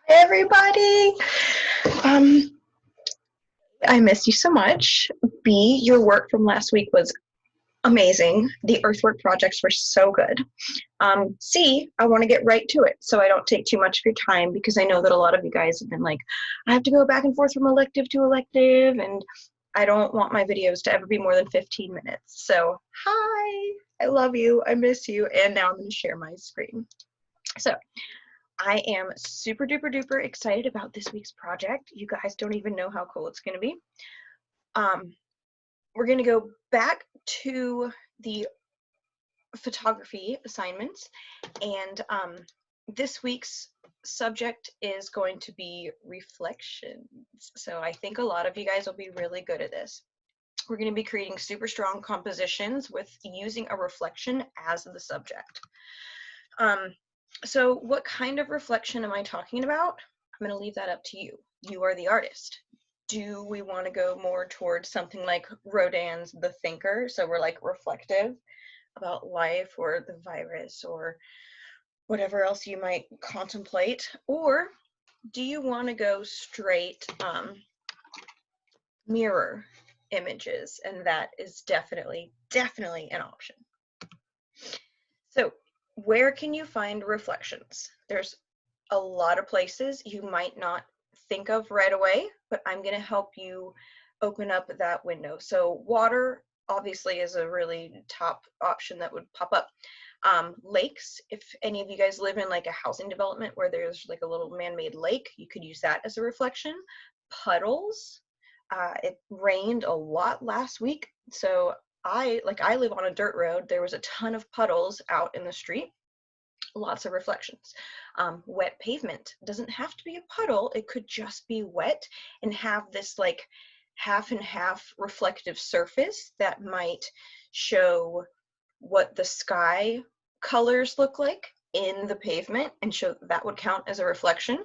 Hi, everybody. Um, I miss you so much. B, your work from last week was amazing. The earthwork projects were so good. C, I want to get right to it so I don't take too much of your time because I know that a lot of you guys have been like, I have to go back and forth from elective to elective, and I don't want my videos to ever be more than 15 minutes. So, hi, I love you, I miss you, and now I'm going to share my screen. So, I am super duper duper excited about this week's project. You guys don't even know how cool it's going to be. We're going to go back to the photography assignments, and this week's subject is going to be reflections. So I think a lot of you guys will be really good at this. We're going to be creating super strong compositions with using a reflection as the subject. So what kind of reflection am I talking about? I'm going to leave that up to you. You are the artist. Do we want to go more towards something like Rodin's The Thinker? So we're like reflective about life or the virus or whatever else you might contemplate. Or do you want to go straight mirror images? And that is definitely an option. So where can you find reflections? There's a lot of places you might not think of right away, but I'm going to help you open up that window. So water obviously is a really top option that would pop up. Lakes, if any of you guys live in like a housing development where there's like a little man-made lake, you could use that as a reflection. Puddles, it rained a lot last week, so I live on a dirt road. There was a ton of puddles out in the street, lots of reflections. Wet pavement doesn't have to be a puddle, it could just be wet and have this like half and half reflective surface that might show what the sky colors look like in the pavement and show that would count as a reflection.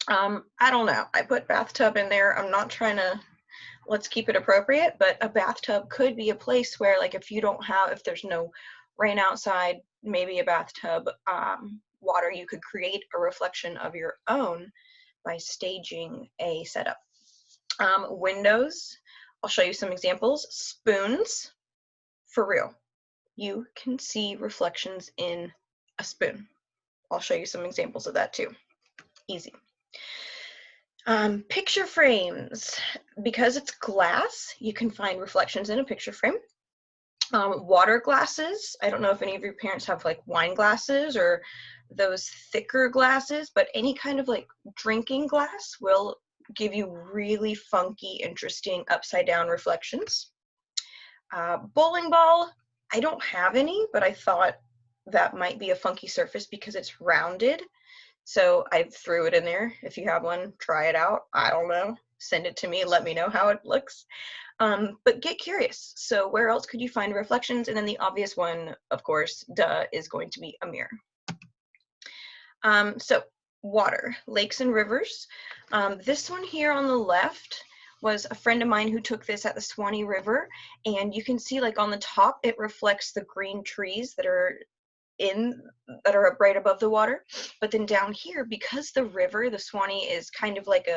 I don't know, I put bathtub in there. I'm not trying to, let's keep it appropriate, but a bathtub could be a place where, like, if there's no rain outside, maybe a bathtub water, you could create a reflection of your own by staging a setup. Windows, I'll show you some examples. Spoons, for real, you can see reflections in a spoon. I'll show you some examples of that too. Easy. Picture frames, because it's glass, you can find reflections in a picture frame. Water glasses, I don't know if any of your parents have like wine glasses or those thicker glasses, but any kind of like drinking glass will give you really funky, interesting upside down reflections. Bowling ball, I don't have any, but I thought that might be a funky surface because it's rounded. So I threw it in there. If you have one, try it out. I don't know. Send it to me. Let me know how it looks. But get curious. So where else could you find reflections? And then the obvious one, of course, duh, is going to be a mirror. So water, lakes and rivers. This one here on the left was a friend of mine who took this at the Swanee River. And you can see like on the top, it reflects the green trees that are up right above the water. But then down here, because the river, the Swanee, is kind of like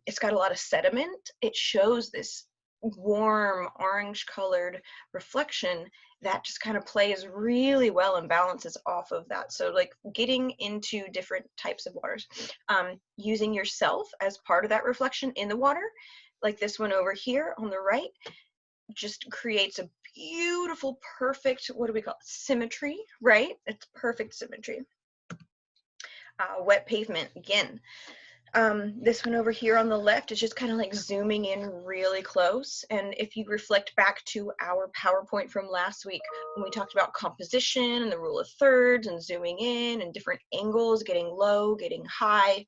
it's got a lot of sediment, it shows this warm orange colored reflection that just kind of plays really well and balances off of that. So like getting into different types of waters, using yourself as part of that reflection in the water, like this one over here on the right, just creates a beautiful, perfect, what do we call it? Symmetry, right? It's perfect symmetry. Wet pavement, again. This one over here on the left is just kind of like zooming in really close. And if you reflect back to our PowerPoint from last week, when we talked about composition and the rule of thirds and zooming in and different angles, getting low, getting high,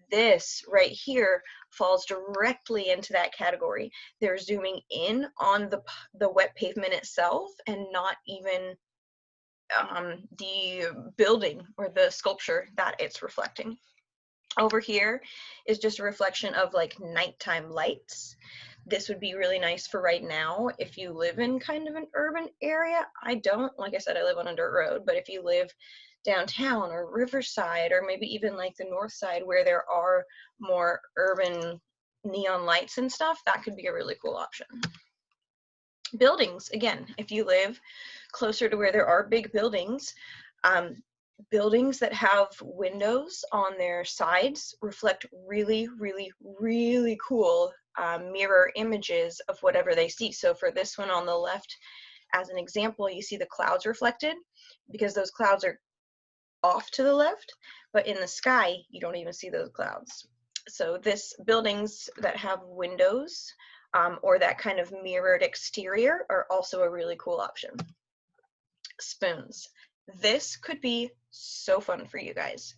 this right here falls directly into that category. They're zooming in on the wet pavement itself and not even the building or the sculpture that it's reflecting. Over here is just a reflection of like nighttime lights. This would be really nice for right now if you live in kind of an urban area. I don't, like I said, I live on a dirt road, but if you live downtown or Riverside or maybe even like the north side where there are more urban neon lights and stuff, that could be a really cool option. Buildings, again, if you live closer to where there are big buildings, buildings that have windows on their sides reflect really, really, really cool mirror images of whatever they see. So for this one on the left, as an example, you see the clouds reflected because those clouds are off to the left, but in the sky, you don't even see those clouds. So this buildings that have windows or that kind of mirrored exterior are also a really cool option. Spoons. This could be so fun for you guys.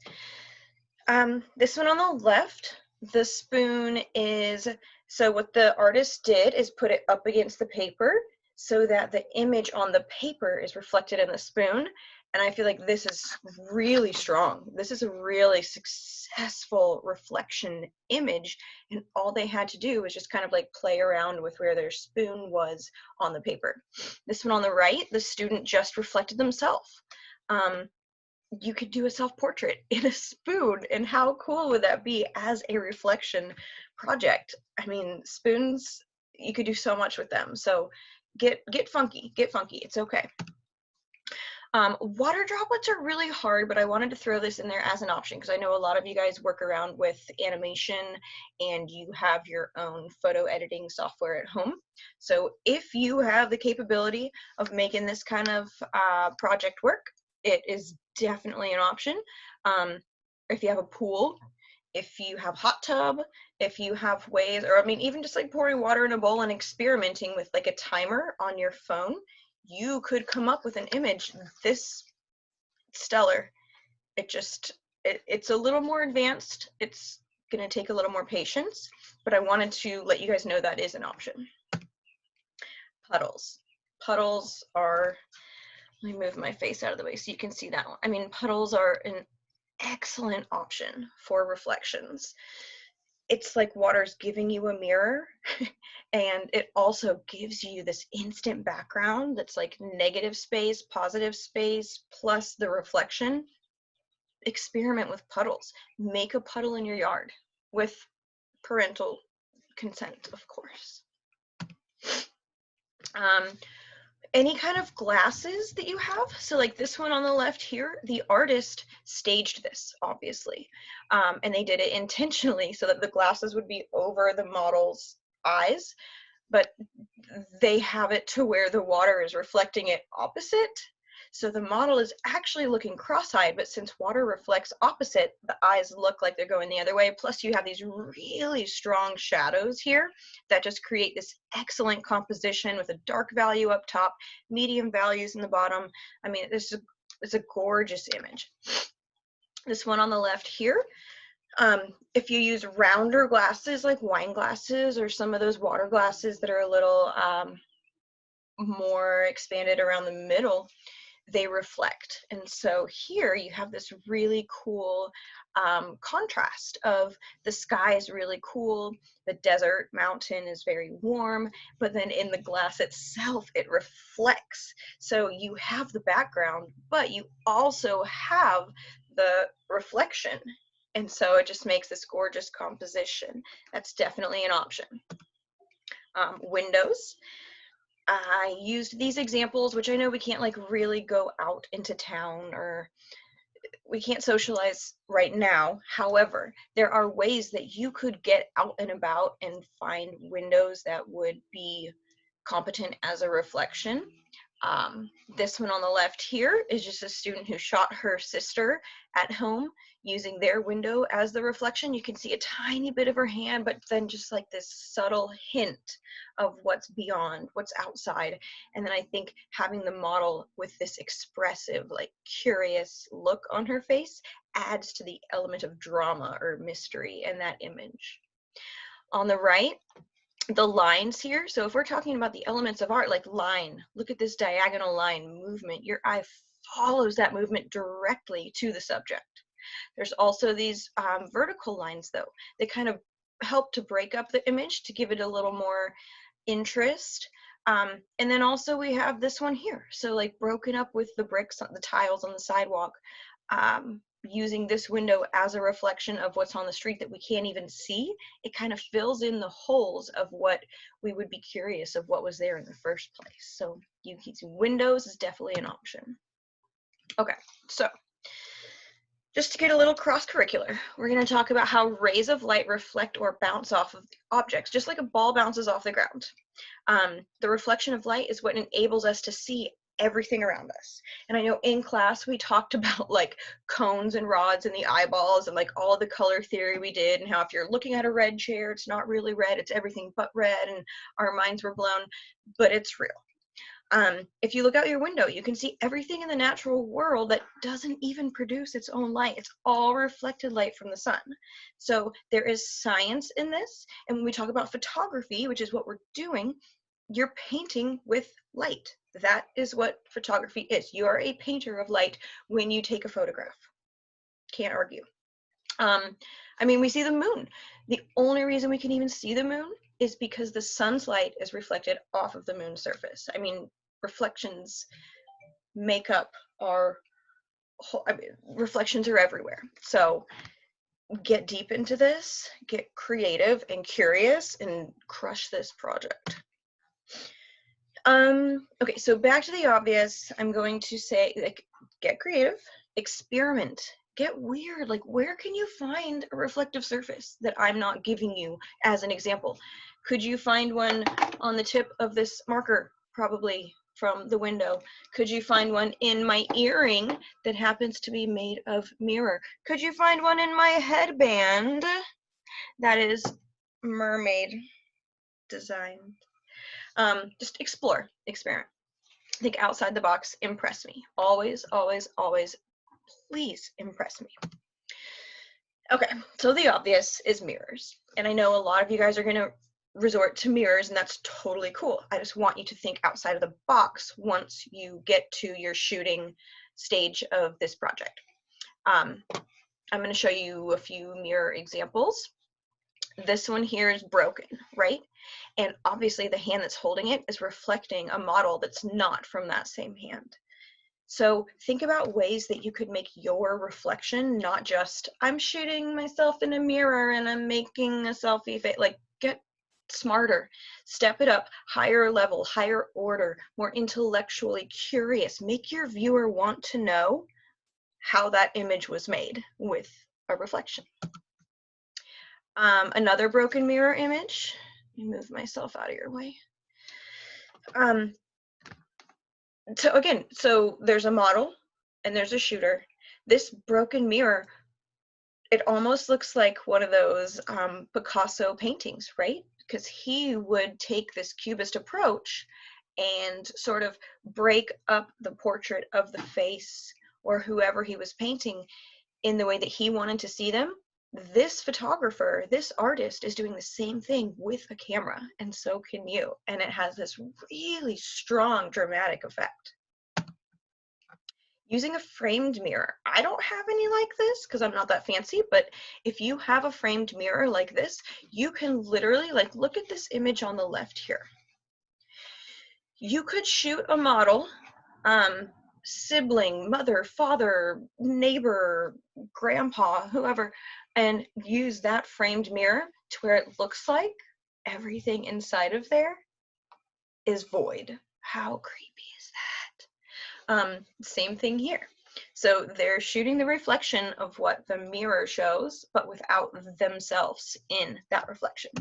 This one on the left, the spoon is, so what the artist did is put it up against the paper so that the image on the paper is reflected in the spoon. And I feel like this is really strong. This is a really successful reflection image. And all they had to do was just kind of like play around with where their spoon was on the paper. This one on the right, the student just reflected themselves. You could do a self-portrait in a spoon, and how cool would that be as a reflection project? I mean, spoons, you could do so much with them. So get funky, it's okay. Water droplets are really hard, but I wanted to throw this in there as an option because I know a lot of you guys work around with animation and you have your own photo editing software at home. So if you have the capability of making this kind of project work, it is definitely an option. If you have a pool, if you have hot tub, if you have ways, or I mean, even just like pouring water in a bowl and experimenting with like a timer on your phone, you could come up with an image this stellar. It's a little more advanced. It's going to take a little more patience, but I wanted to let you guys know that is an option. Puddles. Puddles are, let me move my face out of the way so you can see that one. I mean, puddles are an excellent option for reflections. It's like water's giving you a mirror and it also gives you this instant background that's like negative space, positive space, plus the reflection. Experiment with puddles. Make a puddle in your yard with parental consent, of course. Any kind of glasses that you have. So like this one on the left here, the artist staged this, obviously. And they did it intentionally so that the glasses would be over the model's eyes, but they have it to where the water is reflecting it opposite. So the model is actually looking cross-eyed, but since water reflects opposite, the eyes look like they're going the other way. Plus you have these really strong shadows here that just create this excellent composition with a dark value up top, medium values in the bottom. I mean, it's a gorgeous image. This one on the left here, if you use rounder glasses like wine glasses or some of those water glasses that are a little more expanded around the middle, they reflect. And so here you have this really cool contrast of the sky is really cool, the desert mountain is very warm, but then in the glass itself it reflects. So you have the background, but you also have the reflection. And so it just makes this gorgeous composition. That's definitely an option. Windows. I used these examples, which I know we can't like really go out into town or we can't socialize right now. However, there are ways that you could get out and about and find windows that would be competent as a reflection. This one on the left here is just a student who shot her sister at home using their window as the reflection. You can see a tiny bit of her hand, but then just like this subtle hint of what's beyond, what's outside. And then I think having the model with this expressive, like curious look on her face adds to the element of drama or mystery in that image. On the right, the lines here. So if we're talking about the elements of art, like line, look at this diagonal line movement. Your eye follows that movement directly to the subject. There's also these vertical lines though. They kind of help to break up the image to give it a little more interest. And then also we have this one here. So like broken up with the bricks, the tiles on the sidewalk, using this window as a reflection of what's on the street that we can't even see. It kind of fills in the holes of what we would be curious of what was there in the first place. So using windows is definitely an option. Okay, so just to get a little cross-curricular, we're going to talk about how rays of light reflect or bounce off of objects, just like a ball bounces off the ground. The reflection of light is what enables us to see everything around us. And I know in class we talked about like cones and rods and the eyeballs and like all the color theory we did, and how if you're looking at a red chair, it's not really red, it's everything but red, and our minds were blown, but it's real. If you look out your window, you can see everything in the natural world that doesn't even produce its own light. It's all reflected light from the sun. So there is science in this. And when we talk about photography, which is what we're doing, you're painting with light. That is what photography is. You are a painter of light when you take a photograph. Can't argue. I mean, we see the moon. The only reason we can even see the moon is because the sun's light is reflected off of the moon's surface. I mean, reflections make up our whole, reflections are everywhere. So get deep into this, get creative and curious, and crush this project. Okay, so back to the obvious, I'm going to say, like, get creative, experiment, get weird. Like, where can you find a reflective surface that I'm not giving you as an example? Could you find one on the tip of this marker? Probably from the window. Could you find one in my earring that happens to be made of mirror? Could you find one in my headband that is mermaid design? Just explore, experiment. Think outside the box, impress me. Always, always, always, please impress me. Okay, so the obvious is mirrors. And I know a lot of you guys are gonna resort to mirrors, and that's totally cool. I just want you to think outside of the box once you get to your shooting stage of this project. I'm gonna show you a few mirror examples. This one here is broken, right? And obviously the hand that's holding it is reflecting a model that's not from that same hand. So think about ways that you could make your reflection not just, I'm shooting myself in a mirror and I'm making a selfie face. Like, get smarter, step it up, higher level, higher order, more intellectually curious. Make your viewer want to know how that image was made with a reflection. Another broken mirror image. Let me move myself out of your way. So again, so there's a model and there's a shooter. This broken mirror, it almost looks like one of those Picasso paintings, right? Because he would take this cubist approach and sort of break up the portrait of the face or whoever he was painting in the way that he wanted to see them. This photographer, this artist is doing the same thing with a camera, and so can you. And it has this really strong dramatic effect. Using a framed mirror. I don't have any like this because I'm not that fancy, but if you have a framed mirror like this, you can literally, like, look at this image on the left here. You could shoot a model, sibling, mother, father, neighbor, grandpa, whoever, and use that framed mirror to where it looks like everything inside of there is void. How creepy is that? Same thing here. So they're shooting the reflection of what the mirror shows, but without themselves in that reflection.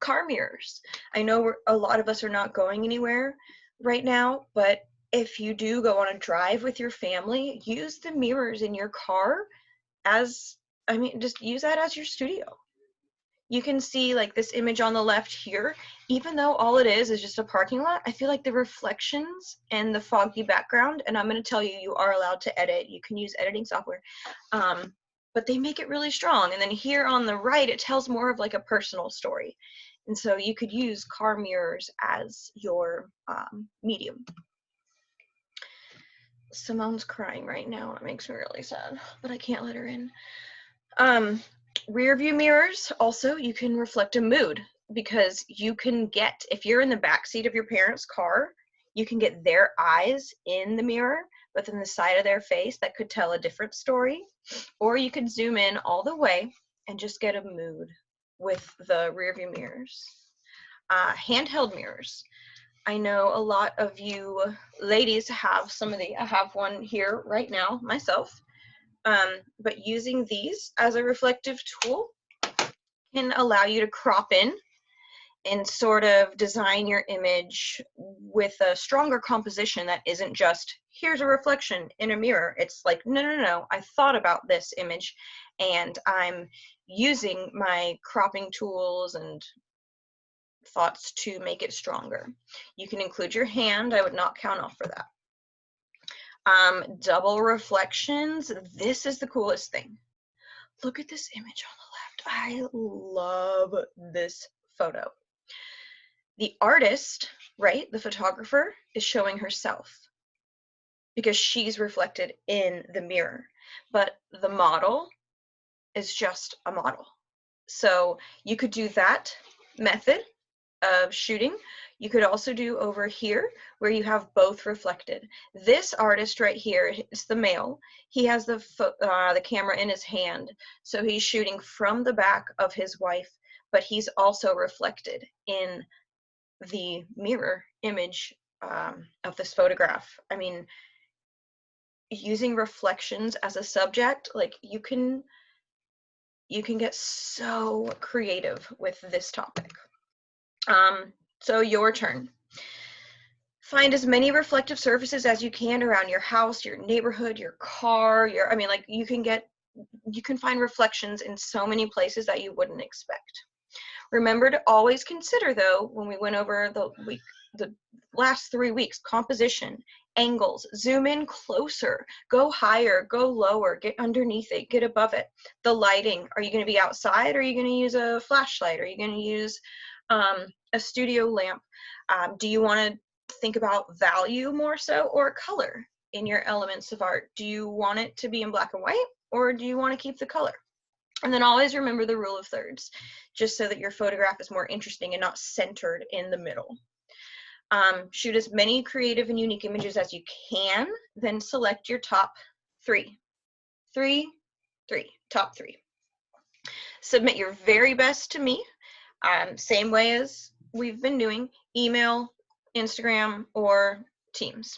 Car mirrors. I know a lot of us are not going anywhere right now, but if you do go on a drive with your family, use the mirrors in your car as, I mean, just use that as your studio. You can see like this image on the left here, even though all it is just a parking lot, I feel like the reflections and the foggy background, and I'm going to tell you, you are allowed to edit. You can use editing software, but they make it really strong. And then here on the right, it tells more of like a personal story. And so you could use car mirrors as your medium. Simone's crying right now, and it makes me really sad, but I can't let her in. Rear view mirrors, also, you can reflect a mood, because you can get, if you're in the back seat of your parents' car, you can get their eyes in the mirror, but then the side of their face that could tell a different story. Or you can zoom in all the way and just get a mood with the rear view mirrors. Handheld mirrors. I know a lot of you ladies have some of the, I have one here right now myself. But using these as a reflective tool can allow you to crop in and sort of design your image with a stronger composition that isn't just, here's a reflection in a mirror. It's like, no, no, no, I thought about this image and I'm using my cropping tools and thoughts to make it stronger. You can include your hand. I would not count off for that. Double reflections. This is the coolest thing. Look at this image on the left. I love this photo. The artist, right, the photographer, is showing herself because she's reflected in the mirror. But the model is just a model. So you could do that method of shooting. You could also do over here where you have both reflected. This artist right here is the male. He has the camera in his hand, so he's shooting from the back of his wife, but he's also reflected in the mirror image of this photograph. I mean, using reflections as a subject, like you can get so creative with this topic. So your turn. Find as many reflective surfaces as you can around your house, your neighborhood, your car, I mean, like you can find reflections in so many places that you wouldn't expect. Remember to always consider, though, when we went over the last 3 weeks, composition, angles, zoom in closer, go higher, go lower, get underneath it, get above it. The lighting, are you going to be outside, or are you going to use a flashlight? Are you going to use a studio lamp? Do you want to think about value more so, or color in your elements of art? Do you want it to be in black and white, or do you want to keep the color? And then always remember the rule of thirds, just so that your photograph is more interesting and not centered in the middle. Shoot as many creative and unique images as you can, then select your top three. Top three. Submit your very best to me, same way as we've been doing, email, Instagram, or Teams.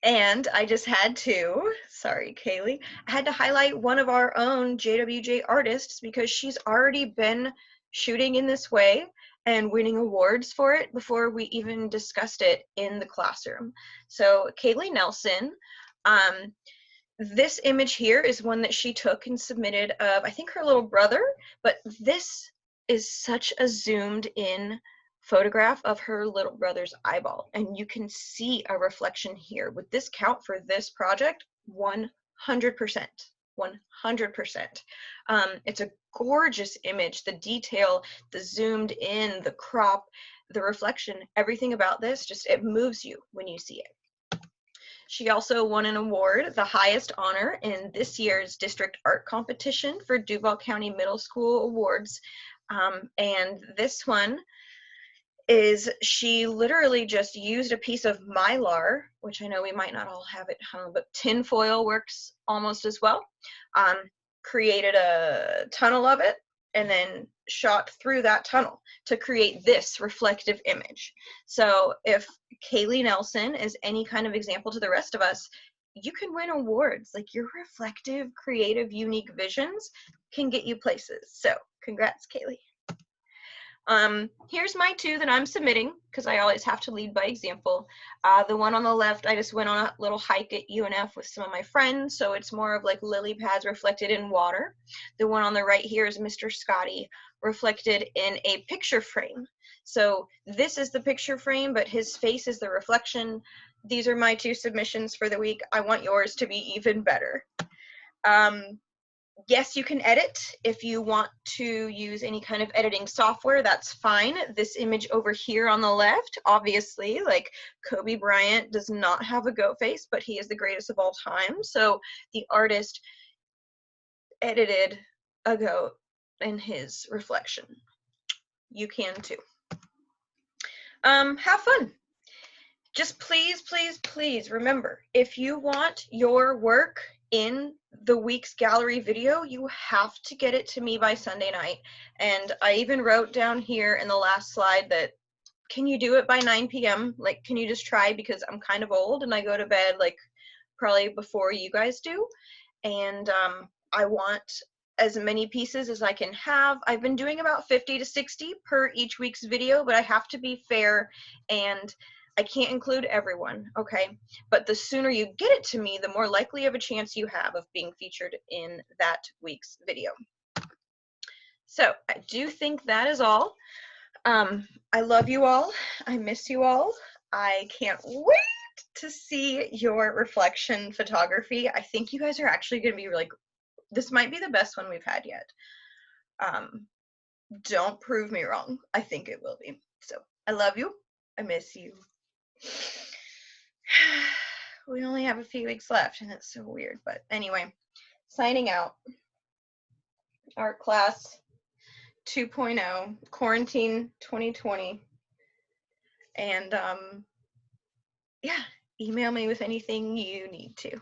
And I just had to, sorry, Kaylee, I had to highlight one of our own JWJ artists because she's already been shooting in this way and winning awards for it before we even discussed it in the classroom. So Kaylee Nelson, this image here is one that she took and submitted of, I think, her little brother, but this is such a zoomed in photograph of her little brother's eyeball, and you can see a reflection here. Would this count for this project? 100%. 100%. It's a gorgeous image. The detail, the zoomed in, the crop, the reflection, everything about this, just it moves you when you see it. She also won an award, the highest honor in this year's district art competition for Duval County Middle School Awards. And this one is she literally just used a piece of Mylar, which I know we might not all have at home, but tin foil works almost as well. Created a tunnel of it and then shot through that tunnel to create this reflective image. So if Kaylee Nelson is any kind of example to the rest of us, you can win awards. Like, your reflective, creative, unique visions can get you places. So congrats, Kaylee. Here's my two that I'm submitting, because I always have to lead by example. The one on the left, I just went on a little hike at UNF with some of my friends, so it's more of like lily pads reflected in water. The one on the right here is Mr. Scotty, reflected in a picture frame. So this is the picture frame, but his face is the reflection. These are my two submissions for the week. I want yours to be even better. Yes, you can edit. If you want to use any kind of editing software, that's fine. This image over here on the left, obviously, like, Kobe Bryant does not have a goat face, but he is the greatest of all time. So the artist edited a goat in his reflection. You can too. Have fun. Just please, please, please remember, if you want your work in the week's gallery video, you have to get it to me by Sunday night. And I even wrote down here in the last slide that, can you do it by 9 p.m.? Like, can you just try, because I'm kind of old and I go to bed like probably before you guys do. And I want as many pieces as I can have. I've been doing about 50 to 60 per each week's video, but I have to be fair and I can't include everyone, okay? But the sooner you get it to me, the more likely of a chance you have of being featured in that week's video. So I do think that is all. I love you all. I miss you all. I can't wait to see your reflection photography. I think you guys are actually going to be like, this might be the best one we've had yet. Don't prove me wrong. I think it will be. So I love you. I miss you. We only have a few weeks left and it's so weird, but anyway, signing out. Art class 2.0, quarantine 2020. And yeah, email me with anything you need to.